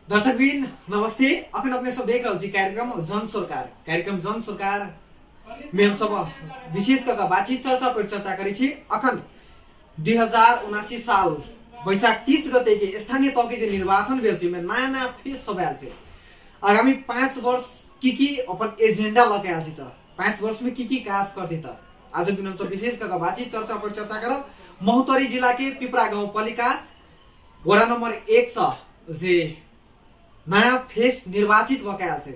दर्शकबिन नमस्ते। अखन अपने सब देख रहल छी कार्यक्रम जन सरकार में हम सब विशेष करके बातचीत चर्चा पर चर्चा करै छी। अखन 2079 साल बैशाख 30 गते के स्थानीय तह के निर्वाचन भेल छै में नया नया फेस सब आयल छै। आगामी 5 वर्ष की अपन एजेंडा लके आयल छै त 5 वर्ष में की काज करते त आज दिन हम सब विशेष करके बातचीत चर्चा पर चर्चा करब। महोत्तरी जिला के पिपरा गाउँपालिका वडा नंबर 1 से नया फेस निर्वाचित भएका छे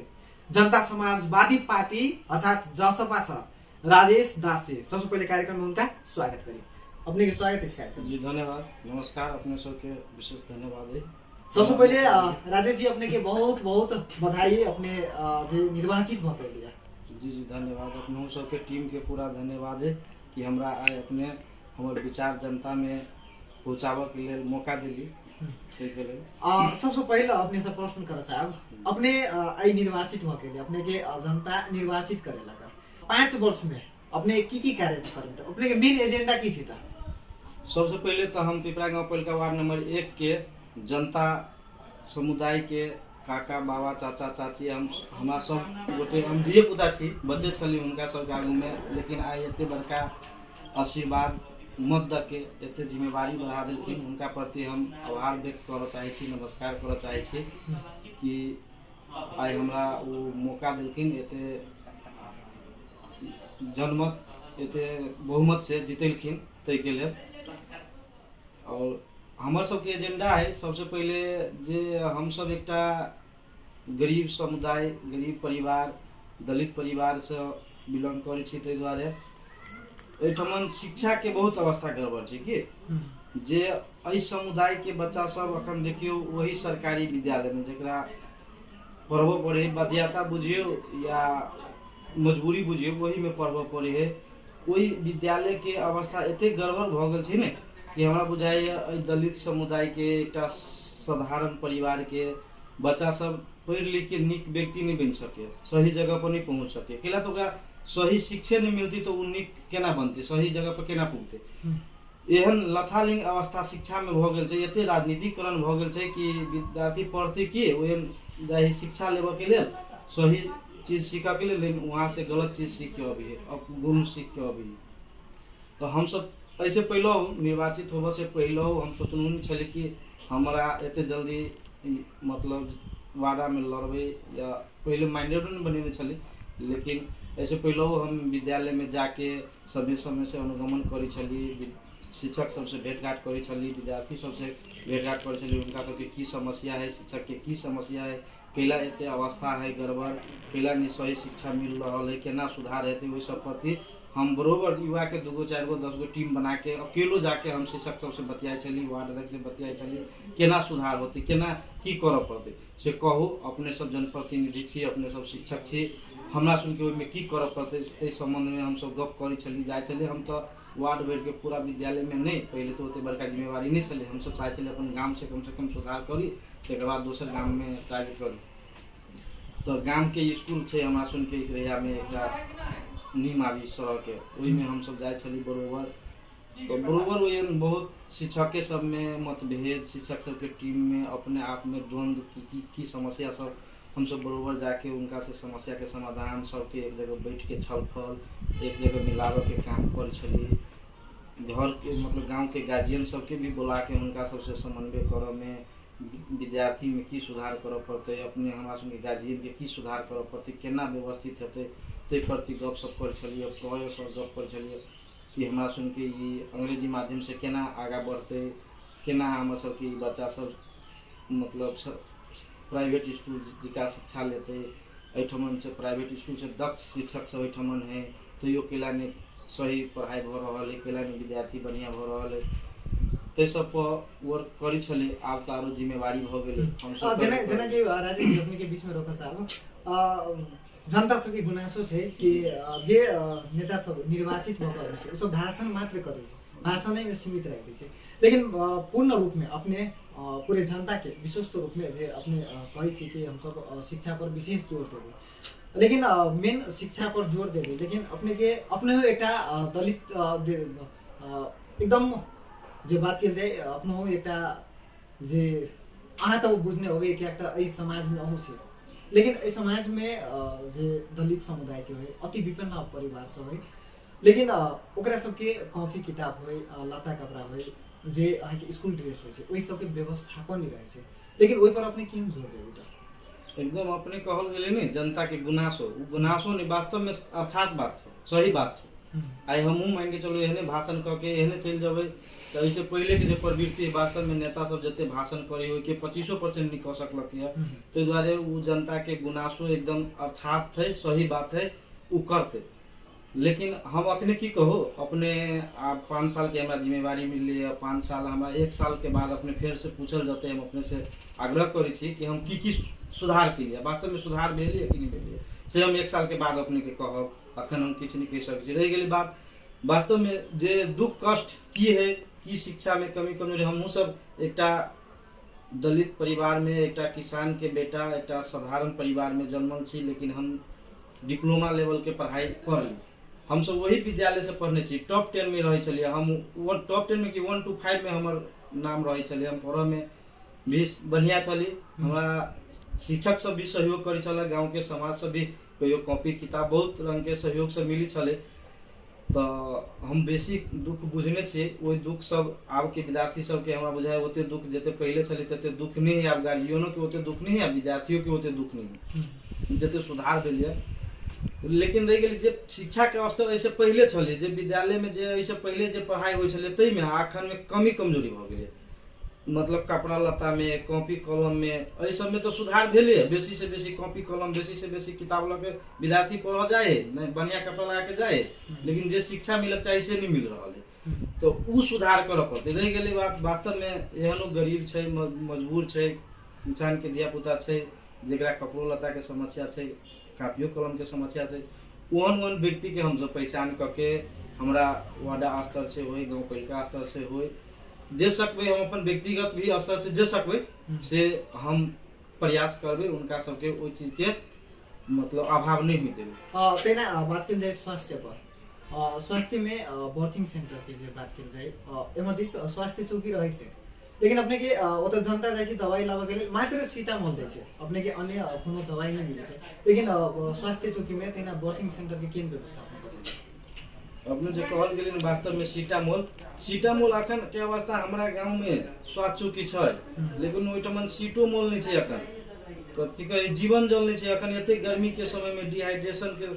जनता समाजवादी पार्टी अर्थात जसपा छ राजेश दास से सबसे पहले कार्यक्रम में उनका स्वागत करें। अपने के स्वागत इस कार्यक्रम जी धन्यवाद नमस्कार। अपने सबके विशेष धन्यवाद है। सबसे पहले राजेश जी अपने के बहुत बहुत बधाई अपने जे निर्वाचित भए लिया। जी धन्यवाद। अपने सबके टीम के पूरा धन्यवाद है कि हमरा आए अपने हमर विचार जनता में पहुँचाबे के लिए मौका दिली। सबसे पहले अपने से प्रश्न कर साहब अपने आई निर्वाचित भए अपने के जनता निर्वाचित करे लगा 5 वर्ष में अपने की कार्य करते अपने के मेन एजेंडा की थी? सबसे पहले तो हम पिपरा गाउँपालिका वार्ड नंबर 1 के जनता समुदाय के काका बाबा चाचा चाची हमरा सब गोटे हम धिये पुता छी बच्चे छली उनका सब आगू में, लेकिन आई एते बड़का आशीर्वाद मत द के एते जिम्मेवारी बढ़ा देलखिन उनका प्रति हम आभार व्यक्त करऽ चाहे छी, नमस्कार करऽ चाहे छी कि आई हमरा वो मौका देलखिन एते जनमत एते बहुमत से जीतेलखिन तै के लिए। और हमर सब के एजेंडा है सबसे पहले जे हम सब एकटा गरीब समुदाय गरीब परिवार दलित परिवार से बिलोंग करै छी, तै दुआरे एठमन शिक्षा के बहुत अवस्था गड़बड़ छै कि जे एहि समुदाय के बच्चा सब अखन देखियो वही सरकारी विद्यालय में जकरा पढ़बो पड़े बाध्यता बुझियो या मजबूरी बुझियो वही में पढ़बो पड़े है। वही विद्यालय के अवस्था एते गड़बड़ भ गेल छै ने कि हमरा बुझाइए दलित समुदाय के एकटा साधारण परिवार के बच्चा सब पढ़ लिख के नीक व्यक्ति नहीं बन सके, सही जगह पर नहीं पहुंच सके। कैला तो ओकरा सही शिक्षा नहीं मिलती तो उ नीक केना बनते, सही जगह पर केना पुगते। एहन लथालिंग अवस्था शिक्षा में भ गेल छै, एते राजनीतिकरण भ गेल छै कि विद्यार्थी पढ़ते कि ओहन जाहि शिक्षा लेबे के लिए सही चीज सीखा के लिए लेकिन वहां से गलत चीज सीख के अभी अब गुण सीख के अभी। तो हम सब ऐसे पहले निर्वाचित होबे से पहले हम सोचलू नहीं छले कि हमारा एते जल्दी मतलब वार्डा में लड़बे या पहले माइंडेड नहीं बनेने छले, लेकिन ऐसे पहले हम विद्यालय में जाके समय समय से अनुगमन करी छली, शिक्षक सबसे भेंटघाट करी छली, विद्यार्थी सबसे भेंटघाट करी छली, उनका सबके की समस्या है, शिक्षक के की समस्या है, कैला एते अवस्था है गड़बड़, कैला नहीं सही शिक्षा मिल रहा है, केना सुधार हेतै वही सब प्रति हम बरोबर युवा के 2 4 10 टीम बना के अकेलो जाके हम शिक्षक सबसे बतियाई छली, वार्ड अध्यक्ष से बतियाई छली, केना सुधार होते केना की करऽ पड़ते से कहू। अपने सब जनप्रतिनिधि छी, अपने सब शिक्षक छी, हमरा सुन के ओहिमे की करऽ पड़ते एहि संबंध में हम सब गप करी छली जाय छली। हम तो वार्ड भर के पूरा विद्यालय में नहीं पहले तो ओते बड़का जिम्मेवारी नहीं छले, हम सब चाहे छले अपन गांव से कम सुधार करी तकर बाद दोसर गांव में टारगेट करी। तो गांव के स्कूल छे हमरा सुन के एक रहिया में एकटा नीम आवी सड़क के ओहि में हम सब जाय छली बरोबर। तो बरोबर वही बहुत शिक्षक के सब में मतभेद, शिक्षक सब के टीम में अपने आप में द्वंद्व की समस्या सब हम सब बरोबर जाके उनका से समस्या के समाधान सबके एक जगह बैठ के छलफल एक जगह मिलावे के काम कर छली। घर के मतलब गांव के गार्जियन सबके भी बुला के उनका सबसे समन्वय करे में विद्यार्थी में की सुधार करे पड़ते, अपने हमरा संगे गार्जियन के की सुधार करे पड़ते, केना व्यवस्थित हेतै तै प्रति गप सब कर छलिए, कहे सब गप कर छलिए कि हमरा सुन के ई अंग्रेजी माध्यम से केना आगा बढ़ते, केना हम सब के बच्चा सब मतलब प्राइवेट स्कूल जिका शिक्षा लेते, एठमन से प्राइवेट स्कूल से दक्ष शिक्षक सब एठमन है तो यो केला ने सही पढ़ाई भ रहल है, केला ने विद्यार्थी बढ़िया भ रहल है, ते सब पर वर्क करी छले। आब तो आरो जिम्मेवारी भ गेलै हम सब जना जे राजेश अपने के बीच में रोकल साहब जनता सबके गुनासो है कि जे नेता सब निर्वाचित भए छै सब भाषण मात्र करे छै, भाषण में सीमित रहते छै, लेकिन पूर्ण रूप में अपने पूरे जनता के विशेष रूप में जे अपने कही छी कि हम सब शिक्षा पर विशेष जोर देबे, लेकिन मेन शिक्षा पर जोर देबे, लेकिन अपने के अपने एकटा दलित एकदम जे बात कल जाए अपनो एकटा जे अहाँ तो बुझने होबे कि एक एहि समाज में अहू से, लेकिन एहि समाज में जे दलित समुदाय के होय, अति विपन्न परिवार सब होय, लेकिन ओकरा सबके कॉपी किताब होय, लत्ता कपड़ा होय, जे अहाँ के स्कूल ड्रेस होय छै, ओहि सबके व्यवस्थापन नहीं रहे छै, लेकिन ओहि पर अपने केहन जोर देबे त एकदम अपने कहल गेले ने जनता के गुनासो, उ गुनासो नहीं वास्तव में अर्थात बात है, सही बात है। आई हमहू मान के चलो एहने भाषण क के एहने चल जबे तो ऐसे पहले के जो प्रवृत्ति वास्तव में नेता सब जते भाषण करे हो के 25% नहीं कह सकलक है, तो द्वारे उ जनता के गुनासो एकदम अर्थात है, सही बात है, उ करते। लेकिन हम अपने की कहो, अपने 5 साल के हमारा जिम्मेवारी मिली है, 5 साल हमारा 1 साल के बाद अपने फिर से पूछल जाते, हम अपने से आग्रह करी थी कि हम की सुधार के लिए वास्तव में सुधार भेलिए कि नहीं भेलिए, से हम 1 साल के बाद अपने के कहब, अखन हम किछु नहीं कह सकते। रह गई बात वास्तव में जे दुख कष्ट की है, की शिक्षा में कमी कमजोरी, हमहू सब एकटा दलित परिवार में, एकटा किसान के बेटा, एकटा साधारण परिवार में जन्मल छी, लेकिन हम डिप्लोमा लेवल के पढ़ाई कर ली। हम सब वही विद्यालय से पढ़ने छी, टॉप 10 में रहे चलिए हम, टॉप 10 में कि 1 to 5 में हमर नाम रहे चलिए, हम पढ़े में भी बढ़िया चली, हमारा शिक्षक सब भी सहयोग करे चले, गांव के समाज सब भी कहियो कॉपी किताब बहुत रंग के सहयोग से मिली चले, तो हम बेसी दुख बुझने छे। वही दुख सब आब के विद्यार्थी सब के हमरा बुझाए ओते दुख जते पहले चले तते दुख नहीं है, आब गार्जियनों के ओते दुख नहीं है, विद्यार्थियों के ओते दुख नहीं है, जते सुधार भेलिए। लेकिन रह गई जे शिक्षा के स्तर ऐसे पहले चले, जे विद्यालय में जे ऐसे पहले जे पढ़ाई होय छले तै में अखन में कमी कमजोरी भ गेलै, मतलब कपड़ा लत्ता में, कॉपी कलम में, एहि सब में तो सुधार भेले, बेसी से बेसी कॉपी कलम, बेसी से बेसी किताब लगे विद्यार्थी पढ़ जाए, नहीं बढ़िया कपड़ा लगा के जाए, लेकिन जे शिक्षा मिलत चाहे से नहीं मिल रहा है, तो उ सुधार कर पड़ते। रह गई बात वास्तव में एहनो गरीब छै, मजबूर छै, किसान के धिया पुता छै, जेकरा कपड़ो लत्ता के समस्या छै, कापियो कलम के समस्या छै, ओहन व्यक्ति के हम सब पहचान करके हमरा वार्ड स्तर से होय, गाँव पालिका स्तर से होय, जे सकबे हम अपन व्यक्तिगत भी स्तर से जे सकबे से हम प्रयास करबे, उनका सबके ओइ चीज के मतलब अभाव नहीं होते। तेना बात कल जाए स्वास्थ्य पर, स्वास्थ्य में बर्थिंग सेंटर के जे बात कल जाए, एमर स्वास्थ्य चौकी रहे से, लेकिन अपने के ओत जनता जाए छै दवाई लाबे के लिए मात्र सीतामढ़ी जाए छै, अपने के अन्य कोनो दवाई नहीं मिले छै, लेकिन स्वास्थ्य चौकी में तेना बर्थिंग सेंटर के केन व्यवस्थापन अपने जो कहल गेलिन वास्तव में सीटामोल अखन के अवस्था हमरा गांव में स्वास्थ्य चौकी छै, लेकिन ओइठमन सीटो मोल नहीं छै, अखन कथि कहे जीवन जल नहीं छै, अखन एते गर्मी के समय में डिहाइड्रेशन के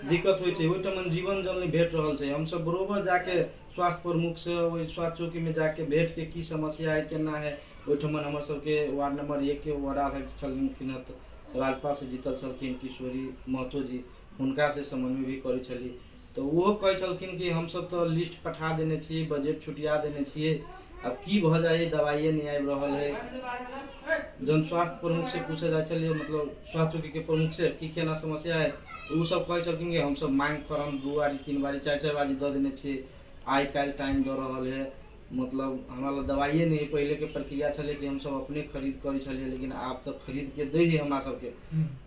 दिक्कत होय छै, ओइठमन जीवन जल नहीं भेट रहल छै। हम सब बरोबर जाके स्वास्थ्य प्रमुख से ओइ स्वास्थ्य चौकी में जाके भेट के की समस्या है केना है, ओइठमन हमर सब के वार्ड नंबर 1 के वार्डाध्यक्ष छलखिन, राजपा से जीतल छलखिन किशोरी महतो जी, हुनका से समन्वय भी करे छली, तो वो कहे छलखिन कि हम सब तो लिस्ट पठा देने छी, बजट छुटिया देने छिए, अब की भ जाए, दवाई नहीं आबि रहल है। जन स्वास्थ्य प्रमुख से पूछे जाए चलिए, मतलब स्वास्थ्य चौकी के प्रमुख से की केना समस्या है, वो सब कहे छलखिन कि हम सब मांग फॉर्म 2 बारी 3 बारी 4 बारी द देने छिए, आई काल टाइम द रहल है, मतलब हमारा दवाइए नहीं, पहले के प्रक्रिया चले कि हम सब अपने खरीद करे छलिए, लेकिन आप तो खरीद के दे हमरा सबके,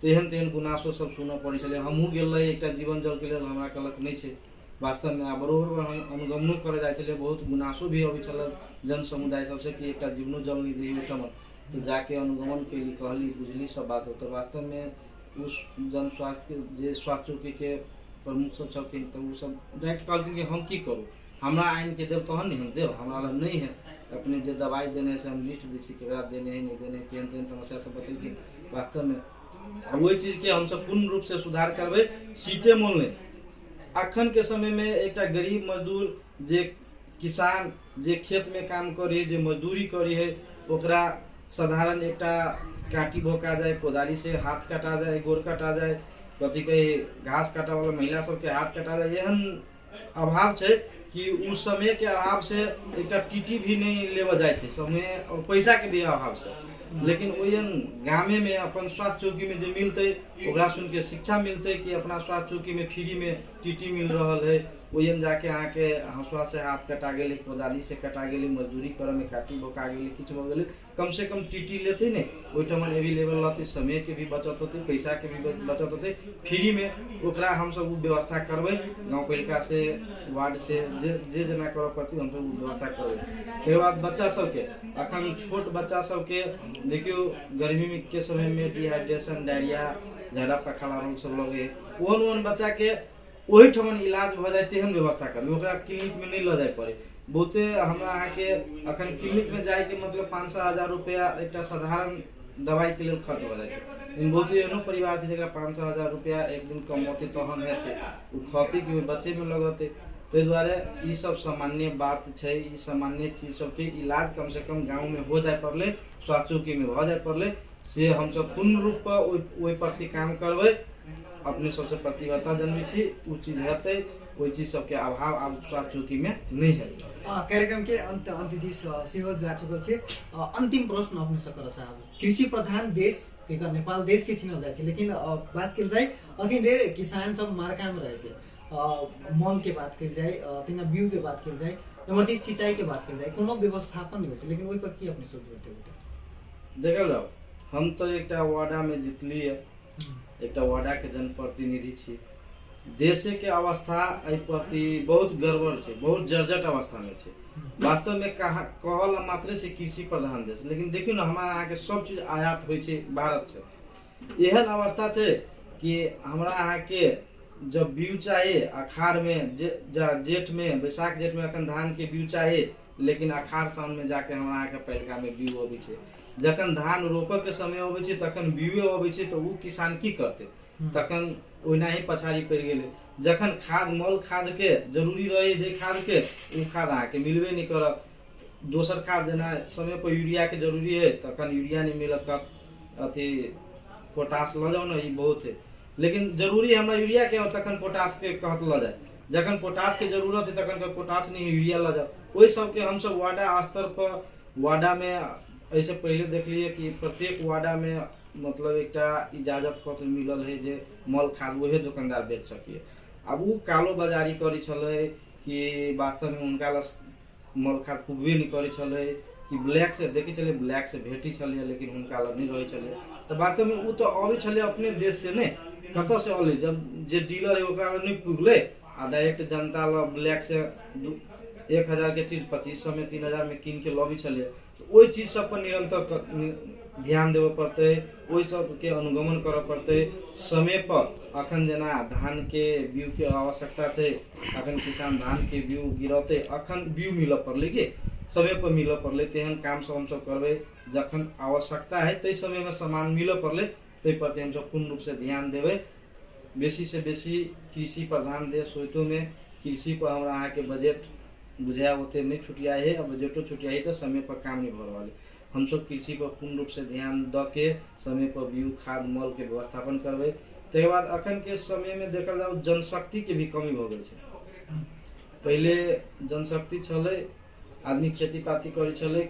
तेहन गुनासो सब सुनऽ पड़े छले। हमहू गेल रही एकटा जीवन जल के लिए, हमरा कहलक नहीं छै, वास्तव में बरोबर हम अनुगमनो करे जाए छले, बहुत गुनासो भी अबै छल जन समुदाय सबसे कि एकटा जीवनो जल नहीं दी ओठम, तो जाके अनुगमन के लिए कहली बुझली सब बात हो, तो वास्तव में उस जन स्वास्थ्य जे स्वास्थ्य चौकी के प्रमुख सब छलखिन, तो वो सब डायरेक्ट कहलखिन कि हम की करूँ, हमरा आइन के देव तहन नहीं हम देव, हमरा लग नहीं है, अपने जो दवाई देने से हम लिस्ट दी छी केकरा देने है नहीं देने, तेन समस्या सब बतेलखिन। वास्तव में वही चीज के हम सब पूर्ण रूप से सुधार करबे। सीटे मोल ने अखन के समय में एकटा गरीब मजदूर जे किसान जे खेत में काम करी, जे मजदूरी करी है, ओकरा साधारण एकटा काटी भोका जाए, कोदारी से हाथ कटा जाए, गोर कटा जाए, कथी कहे घास काटा वाला महिला सबके हाथ कटा जाए, एहन अभाव छै कि उस समय के अभाव से एकटा टीटी भी नहीं लेवा जाए छे, समय और पैसा के भी अभाव से, लेकिन ओयन गामे में अपन स्वास्थ्य चौकी में जो मिलते ओकरा सुन के शिक्षा मिलते कि अपना स्वास्थ्य चौकी में फ्री में टीटी मिल रहा है, ओयन जाके अहाँ के हंसुआ से हाथ कटा गेले, कोदाली से कटा गेले, मजदूरी करे में काटी भोका गेले, किछ भ गेले, कम से कम टीटी लेते ने ओठमन अवेलेबल रहते, समय के भी बचत होते, पैसा के भी बचत होते, फ्री में ओकरा हम सब व्यवस्था करबै गांव पालिका से वार्ड से जे जना करऽ पड़तै हम सब व्यवस्था करबै। के बाद बच्चा सबके अखन छोट बच्चा सबके देखियो गर्मी में के समय में डिहाइड्रेशन, डायरिया, झाड़ा पखाला रोग सब लगे, ओहन बच्चा के ओही ठमन इलाज भ जाए तेहन व्यवस्था करबै, ओकरा क्लिनिक में नहीं ल जाए पड़े। बहुते हमरा अहाँ के अखन क्लिनिक में जाए के मतलब 500,000 रुपया एक साधारण दवाई के लिए खर्च हो जाए छै। इन बहुते एहनो परिवार छै जेकरा 500,000 रुपया एक दिन कमौते तहन हेतै, उ खपी के बच्चे में लगते। ताहि दुआरे ई सब सामान्य बात छै, ई सामान्य चीज सब के इलाज कम से कम गांव में हो जाए पड़ले, स्वास्थ्य चौकी में हो जाए पड़ले, से हम सब पूर्ण रूप पर ओहि प्रति काम करबै। अपने सबसे प्रतिबद्धता जनबै छी, उ चीज हेतै, कोई चीज सबके अभाव आब स्वास्थ्य चौकी में नहीं है। कार्यक्रम के अंत दिस सेहो जा चुकल छै। अंतिम प्रश्न अपने से करऽ चाहब, कृषि प्रधान देश के नेपाल देश के छिनल जाय छै, लेकिन बात कल जाए अखन देर किसान सब मार्का में रहे छै, मल के बात कल जाए, तेना बीउ के बात कल जाए, नंबर सिंचाई के बात कल जाए, कोनो व्यवस्थापन नहीं होय, लेकिन ओहि पर की अपने सोच होते देखल जाओ। हम तो एक वार्डा में जितली है, एक वार्डा के जनप्रतिनिधि छी। देश के अवस्था एहि प्रति बहुत गड़बड़ छै, बहुत जर्जट अवस्था में छै। वास्तव में कहल मात्र छै कृषि प्रधान देश, लेकिन देखियो ना हमरा अहाँ के सब चीज आयात होय छै भारत से। एहन अवस्था छै कि हमरा अहाँ के जब बीउ चाहे अखाड़ में, जेठ में, बैसाख जेठ में अखन धान के बीउ चाहे, लेकिन अखाड़ सावन में जाके हमरा अहाँ के पहिलका में बीउ अबै छै। जखन धान रोपऽ के समय अबै छै तखन बीउ अबै छै, तो उ किसान की करते, तखन ओहिना ही पछाड़ी पड़ गेले। जखन खाद मल खाद के जरूरी रहे, जे खाद के उ खाद अहाँ के मिलबे नहीं करत। दोसर खाद जेना समय पर यूरिया के जरूरी है, तखन यूरिया नहीं मिलत, अथी पोटास ल जाओ ना, ई बहुत है, लेकिन जरूरी हमरा यूरिया के, तखन पोटास के कहत ल जाए। जखन पोटास के जरूरत है तखन पोटास नहीं, यूरिया ल जाओ। ओहि सबके हम सब वार्डा स्तर पर, वार्डा में ऐसे पहले देख लिए कि प्रत्येक वार्डा में मतलब एक इजाजत पत्र मिलल है जे मल खाद वही दुकानदार बेच सकिए। अब उ कालो बाजारी करी छले कि वास्तव में उनका मल खाद पुगबे नहीं करी छले, कि ब्लैक से देखी चले, ब्लैक से भेटी छले, लेकिन उनका लग नहीं रहे छले। तो वास्तव में उ तो अभी छले अपने देश से ने, कत से अले, जब जे डीलर है ओकरा नहीं पुगले आ डायरेक्ट जनता ल ब्लैक से 1000 के चीज 2500 में 3000 में कीन के लबी छले। तो वही चीज सब पर निरंतर ध्यान देवे पड़ते, वही सब के अनुगमन करे पड़ते। समय पर अखन जना धान के बीउ के आवश्यकता है, अखन किसान धान के बीउ गिरते, अखन बीउ मिल पड़ले के समय पर मिल पड़ले, तेहन काम सब हम सब करबे। जखन आवश्यकता है तई समय में सामान मिल पड़ले, तई पर हम सब पूर्ण रूप से ध्यान देवे। बेसी से बेसी कृषि प्रधान देश होते में कृषि पर हमरा अहाँ के बजट बुझाया होते नहीं छुटिया है, अब बजटो छुटिया है तो समय पर काम नहीं भर वाले। हम सब कृषि पर पूर्ण रूप से ध्यान द के समय पर बीउ खाद मल के व्यवस्थापन करबे। तकर बाद अखन के समय में देखल जाओ जनशक्ति के भी कमी हो गई है। पहले जनशक्ति छले, आदमी खेती पाती करे छले,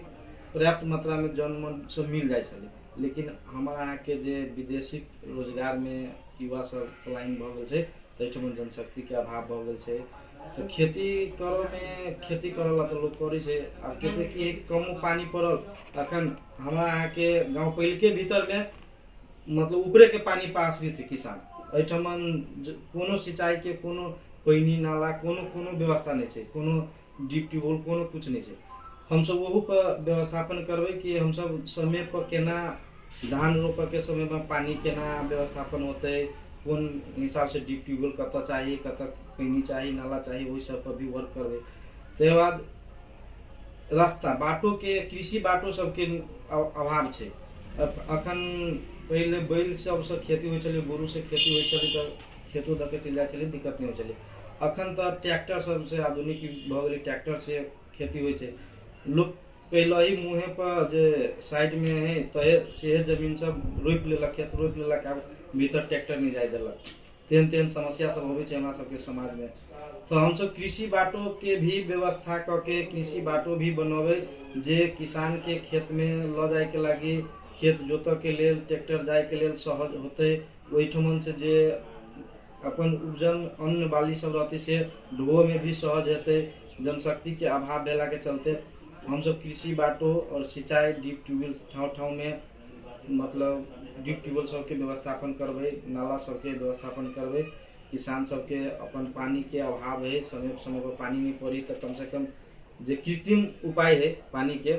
पर्याप्त मात्रा में जन सब मिल जाए छले, लेकिन हमारा यहाँ के जे विदेशी रोजगार में युवा सब पलायन भ गेल छै, तैठम जनशक्ति के अभाव भ गेल छै। तो खेती करला तो लोग करे छै, अब कहते कि कम पानी पड़ल, अखन हमरा यहाँ के गांव पहिल के भीतर में मतलब ऊपरे के पानी पर आश्रित है किसान। एठमन कोनो सिंचाई के कोनो पानी नाला कोनो व्यवस्था नहीं छै, कोनो डीप ट्यूबवेल कोनो कुछ नहीं छै। हम सब वहू पर व्यवस्थापन करबे कि हम सब समय पर केना धान रोपे के समय में पानी केना व्यवस्थापन होते, कौन हिसाब से डीप ट्यूबवेल कत चाहिए, कत पानी चाहिए, नाला चाहिए, वही सब पर भी वर्क करबे। तकर बाद रास्ता बाटो के, कृषि बाटो सबके अभाव छै। अखन पहले बैल सबसे खेती होइ छलै, गोरु से खेती होइ छलै, तो खेतो दके चल जाए छलै, दिक्कत नहीं होइ छलै। अखन तो ट्रैक्टर सबसे आधुनिक भ गेलै, ट्रैक्टर से खेती होइ छै। लोग पहले ही मुँहे पर जे साइड में है तहे से जमीन सब रोप लेलक, खेत रोप लेलक, अब भीतर ट्रैक्टर नहीं जाए देलक। तेहन समस्या सब होवे छै हमरा सबके समाज में। तो हम सब कृषि बाटो के भी व्यवस्था करके कृषि बाटो भी बनवे, जे किसान के खेत में ल जाए के लगी, खेत जोतऽ के लेल ट्रैक्टर जाए के लेल सहज होते। ओहिठमन से जे अपन उपजन अन्न बाली सब रहते से ढोए में भी सहज हेते। जनशक्ति के अभाव भेला के चलते हम सब कृषि बाटो और सिंचाई डीप ट्यूबवेल ठाव में मतलब डीप ट्यूबवेल सबके व्यवस्थापन करबै, नाला सबके व्यवस्थापन करबै। किसान सबके अपन पानी के अभाव है, समय समय पर पानी नहीं पड़ी तो कम से कम जो कृत्रिम उपाय है पानी के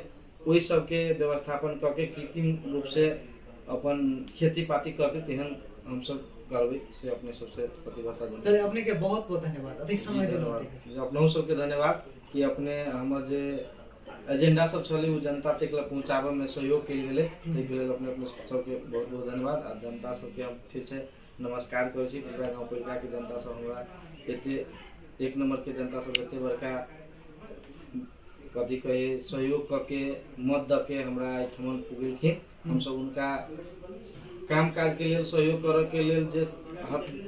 वही सबके व्यवस्थापन करके कृत्रिम रूप से अपन खेती पाती करके तेहन हम सब करबै से अपने सबसे प्रतिबद्धता देबै। चलिए अपने के बहुत बहुत धन्यवाद, अधिक समय देने अपनों सबके धन्यवाद कि अपने हमर जे एजेंडा सब छलै उ जनता तक पहुँचाबे में सहयोग कयल गेलै, ताहि के लेल अपने अपने सबके बहुत बहुत धन्यवाद। आ जनता सबके हम फिर से नमस्कार करै छी। पिपरा गाँव पालिका के जनता सब हमरा एते एक नंबर के जनता सब एते बड़का कथी कहे सहयोग करके मत द के हमरा एठमन पुगेलखिन। हम सब उनका काम काज के लिए सहयोग करे के लिए जे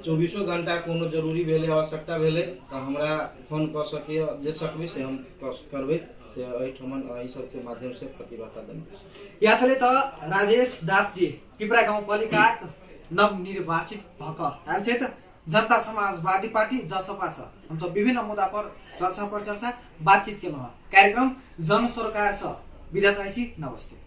24 घंटा कोनो जरूरी भेले आवश्यकता भेले तो हमरा फोन कर सके जे सकबे से हम करबे से एठमन अही सब के माध्यम से प्रतिबद्धता देबै। या चले तो राजेश दास जी पिपरा गाउँपालिका नवनिर्वाचित भक आयल छथि। जनता समाजवादी पार्टी जसपा छ। हम सब विभिन्न मुद्दा पर चर्चा बातचीत केलहुँ। कार्यक्रम जन सरकार से विदा चाहै छी। नमस्ते।